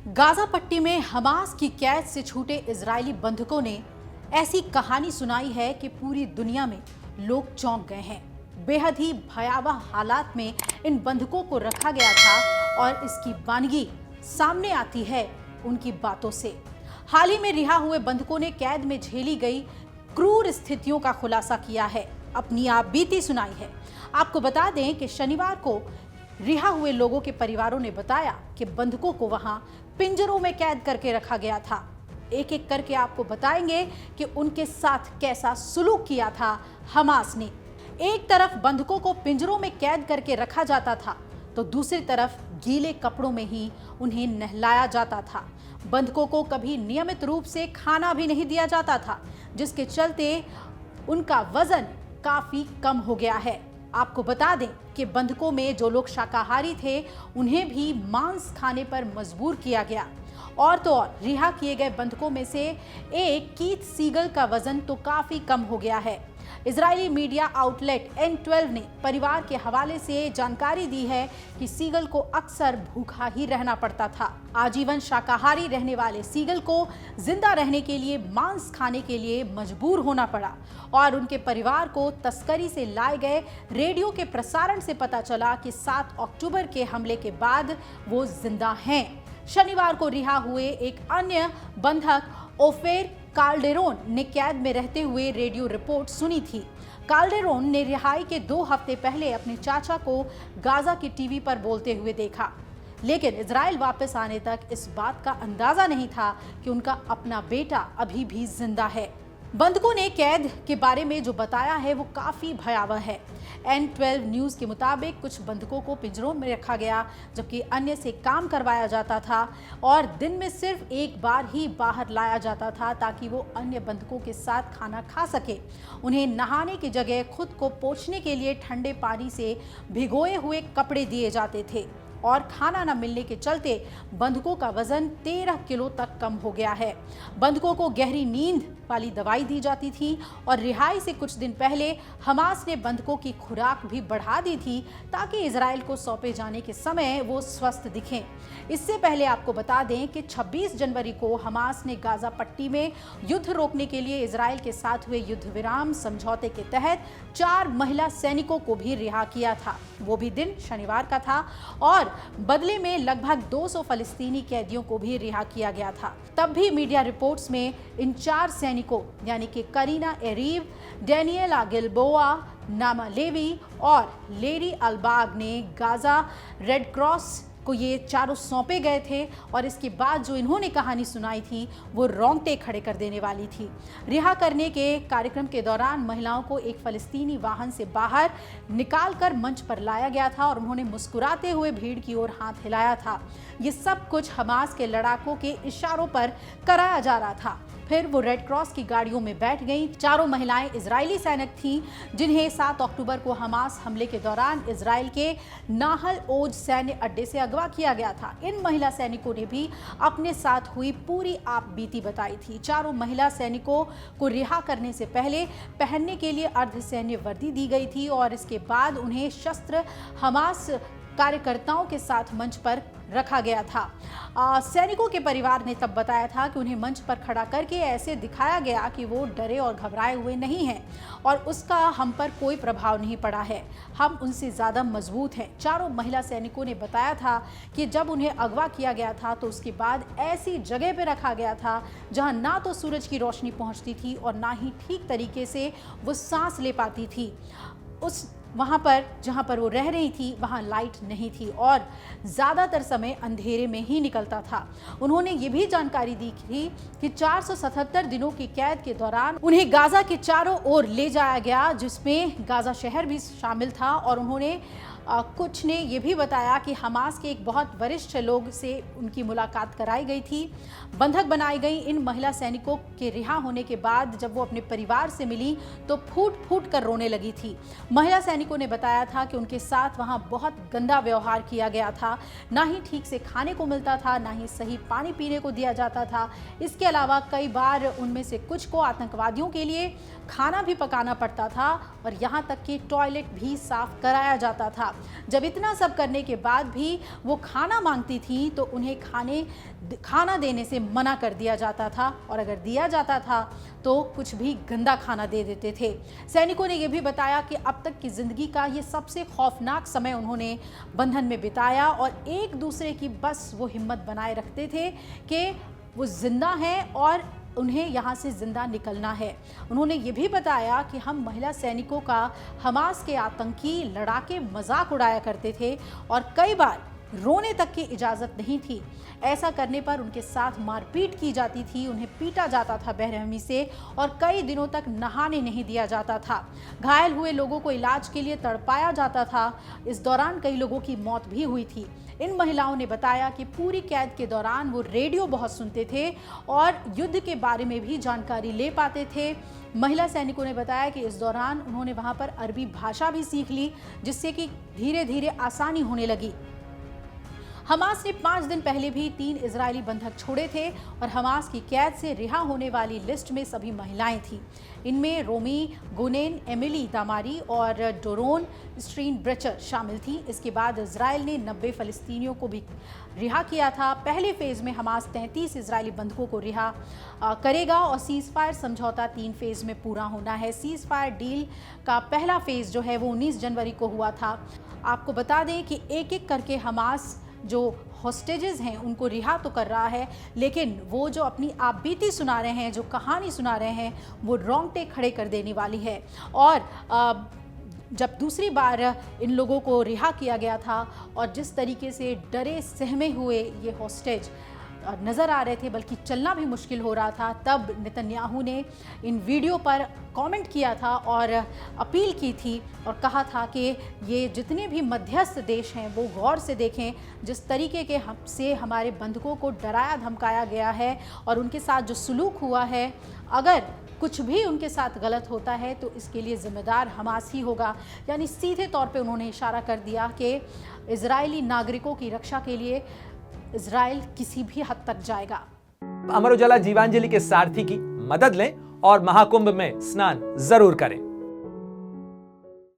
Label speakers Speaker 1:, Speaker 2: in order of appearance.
Speaker 1: Gaza पट्टी में Hamas की कैद से छूटे इजरायली बंधकों ने ऐसी कहानी सुनाई है कि पूरी दुनिया में लोग चौंक गए हैं। बेहद ही भयावह हालात में इन बंधकों को रखा गया था और इसकी वानगी सामने आती है उनकी बातों से। हाल ही में रिहा हुए बंधकों ने कैद में झेली गई क्रूर स्थितियों का खुलासा किया है, अपनी आप बीती सुनाई है। आपको बता दें कि शनिवार को रिहा हुए लोगों के परिवारों ने बताया कि बंधकों को वहां पिंजरों में कैद करके रखा गया था। एक एक करके आपको बताएंगे कि उनके साथ कैसा सुलूक किया था हमास ने। एक तरफ बंधकों को पिंजरों में कैद करके रखा जाता था तो दूसरी तरफ गीले कपड़ों में ही उन्हें नहलाया जाता था। बंधकों को कभी नियमित रूप से खाना भी नहीं दिया जाता था, जिसके चलते उनका वजन काफी कम हो गया है। आपको बता दें कि बंधकों में जो लोग शाकाहारी थे उन्हें भी मांस खाने पर मजबूर किया गया। और तो और रिहा किए गए बंधकों में से एक कीथ सीगल का वजन तो काफी कम हो गया है। इजरायली मीडिया आउटलेट N12 ने परिवार के हवाले से जानकारी दी है कि सीगल को अक्सर भूखा ही रहना पड़ता था। आजीवन शाकाहारी रहने वाले सीगल को जिंदा रहने के लिए मांस खाने के लिए मजबूर होना पड़ा और उनके परिवार को तस्करी से लाए गए रेडियो के प्रसारण से पता चला कि 7 अक्टूबर के हमले के बाद वो जिंदा हैं। शनिवार को रिहा हुए एक अन्य बंधक ओफेर काल्डेरोन ने कैद में रहते हुए रेडियो रिपोर्ट सुनी थी। काल्डेरोन ने रिहाई के 2 हफ्ते पहले अपने चाचा को गाजा की टीवी पर बोलते हुए देखा, लेकिन इजराइल वापस आने तक इस बात का अंदाजा नहीं था कि उनका अपना बेटा अभी भी जिंदा है। बंधकों ने कैद के बारे में जो बताया है वो काफी भयावह है। N12 न्यूज के मुताबिक कुछ बंधकों को पिंजरों में रखा गया, जबकि अन्य से काम करवाया जाता था और दिन में सिर्फ एक बार ही बाहर लाया जाता था ताकि वो अन्य बंधकों के साथ खाना खा सके। उन्हें नहाने की जगह खुद को पोंछने के लिए ठंडे पानी से भिगोए हुए कपड़े दिए जाते थे और खाना न मिलने के चलते बंधकों का वजन 13 किलो तक कम हो गया है। बंधकों को गहरी नींद वाली दवाई दी जाती थी और रिहाई से कुछ दिन पहले हमास ने बंधकों की खुराक भी बढ़ा दी थी ताकि इजराइल को सौंपे जाने के समय वो स्वस्थ दिखें। इससे पहले आपको बता दें कि 26 जनवरी को हमास ने गाजा पट्टी में युद्ध रोकने के लिए इजराइल के साथ हुए युद्ध विराम समझौते के तहत 4 महिला सैनिकों को भी रिहा किया था। वो भी दिन शनिवार का था और बदले में लगभग 200 फलस्तीनी कैदियों को भी रिहा किया गया था। तब भी मीडिया रिपोर्ट्स में इन 4 सैनिकों यानी कि करीना एरीव, डेनियला गिलबोआ, नामा लेवी और लेरी अलबाग ने गाजा रेड क्रॉस को ये चारों सौंपे गए थे और इसके बाद जो इन्होंने कहानी सुनाई थी वो रोंगटे खड़े कर देने वाली थी। रिहा करने के कार्यक्रम के दौरान महिलाओं को एक फलस्तीनी वाहन से बाहर निकालकर मंच पर लाया गया था और उन्होंने मुस्कुराते हुए भीड़ की ओर हाथ हिलाया था। ये सब कुछ हमास के लड़ाकों के इशारों पर कराया जा रहा था। फिर वो रेड क्रॉस की गाड़ियों में बैठ गईं। चारों महिलाएं इजरायली सैनिक थीं जिन्हें 7 अक्टूबर को हमास हमले के दौरान इजराइल के नाहल ओज सैन्य अड्डे से अगवा किया गया था। इन महिला सैनिकों ने भी अपने साथ हुई पूरी आप बीती बताई थी। चारों महिला सैनिकों को रिहा करने से पहले पहनने के लिए अर्धसैन्य वर्दी दी गई थी और इसके बाद उन्हें शस्त्र हमास कार्यकर्ताओं के साथ मंच पर रखा गया था। सैनिकों के परिवार ने तब बताया था कि उन्हें मंच पर खड़ा करके ऐसे दिखाया गया कि वो डरे और घबराए हुए नहीं हैं और उसका हम पर कोई प्रभाव नहीं पड़ा है, हम उनसे ज़्यादा मजबूत हैं। चारों महिला सैनिकों ने बताया था कि जब उन्हें अगवा किया गया था तो उसके बाद ऐसी जगह पर रखा गया था जहाँ ना तो सूरज की रोशनी पहुँचती थी और ना ही ठीक तरीके से वो सांस ले पाती थी। वहाँ पर जहाँ पर वो रह रही थी वहाँ लाइट नहीं थी और ज़्यादातर समय अंधेरे में ही निकलता था। उन्होंने ये भी जानकारी दी थी कि 477 दिनों की कैद के दौरान उन्हें गाजा के चारों ओर ले जाया गया, जिसमें गाजा शहर भी शामिल था। और उन्होंने कुछ ने ये भी बताया कि हमास के एक बहुत वरिष्ठ लोग से उनकी मुलाकात कराई गई थी। बंधक बनाई गई इन महिला सैनिकों के रिहा होने के बाद जब वो अपने परिवार से मिली तो फूट फूट कर रोने लगी थी। महिला सैनिकों ने बताया था कि उनके साथ वहाँ बहुत गंदा व्यवहार किया गया था, ना ही ठीक से खाने को मिलता था, ना ही सही पानी पीने को दिया जाता था। इसके अलावा कई बार उनमें से कुछ को आतंकवादियों के लिए खाना भी पकाना पड़ता था और यहाँ तक कि टॉयलेट भी साफ कराया जाता था। जब इतना सब करने के बाद भी वो खाना मांगती थी तो उन्हें खाना देने से मना कर दिया जाता था, और अगर दिया जाता था तो कुछ भी गंदा खाना दे देते थे। सैनिकों ने यह भी बताया कि अब तक की जिंदगी का ये सबसे खौफनाक समय उन्होंने बंधन में बिताया, और एक दूसरे की बस वो हिम्मत बनाए रखते थे कि वो जिंदा हैं और उन्हें यहाँ से जिंदा निकलना है। उन्होंने ये भी बताया कि हम महिला सैनिकों का हमास के आतंकी लड़ाके मजाक उड़ाया करते थे और कई बार रोने तक की इजाज़त नहीं थी। ऐसा करने पर उनके साथ मारपीट की जाती थी, उन्हें पीटा जाता था बेरहमी से, और कई दिनों तक नहाने नहीं दिया जाता था। घायल हुए लोगों को इलाज के लिए तड़पाया जाता था। इस दौरान कई लोगों की मौत भी हुई थी। इन महिलाओं ने बताया कि पूरी कैद के दौरान वो रेडियो बहुत सुनते थे और युद्ध के बारे में भी जानकारी ले पाते थे। महिला सैनिकों ने बताया कि इस दौरान उन्होंने वहां पर अरबी भाषा भी सीख ली, जिससे कि धीरे धीरे आसानी होने लगी। हमास ने 5 दिन पहले भी 3 इजरायली बंधक छोड़े थे और हमास की कैद से रिहा होने वाली लिस्ट में सभी महिलाएं थीं। इनमें रोमी गुनेन, एमिली दामारी और डोरोन स्ट्रीन ब्रेचर शामिल थी। इसके बाद इजराइल ने 90 फलस्तीनियों को भी रिहा किया था। पहले फेज में हमास 33 इजरायली बंधकों को रिहा करेगा और सीज फायर समझौता 3 फेज में पूरा होना है। सीज फायर डील का पहला फेज जो है वो 19 जनवरी को हुआ था। आपको बता दें कि एक एक करके हमास जो हॉस्टेजेस हैं उनको रिहा तो कर रहा है, लेकिन वो जो अपनी आपबीती सुना रहे हैं, जो कहानी सुना रहे हैं, वो रोंगटे खड़े कर देने वाली है। और जब दूसरी बार इन लोगों को रिहा किया गया था और जिस तरीके से डरे सहमे हुए ये हॉस्टेज नज़र आ रहे थे, बल्कि चलना भी मुश्किल हो रहा था, तब नेतन्याहू ने इन वीडियो पर कमेंट किया था और अपील की थी और कहा था कि ये जितने भी मध्यस्थ देश हैं वो गौर से देखें जिस तरीके के से हमारे बंधकों को डराया धमकाया गया है और उनके साथ जो सुलूक हुआ है, अगर कुछ भी उनके साथ गलत होता है तो इसके लिए जिम्मेदार हमास ही होगा। यानी सीधे तौर पे उन्होंने इशारा कर दिया कि इजरायली नागरिकों की रक्षा के लिए इजराइल किसी भी हद तक जाएगा।
Speaker 2: अमर उजाला जीवांजलि के सारथी की मदद लें और महाकुंभ में स्नान जरूर करें।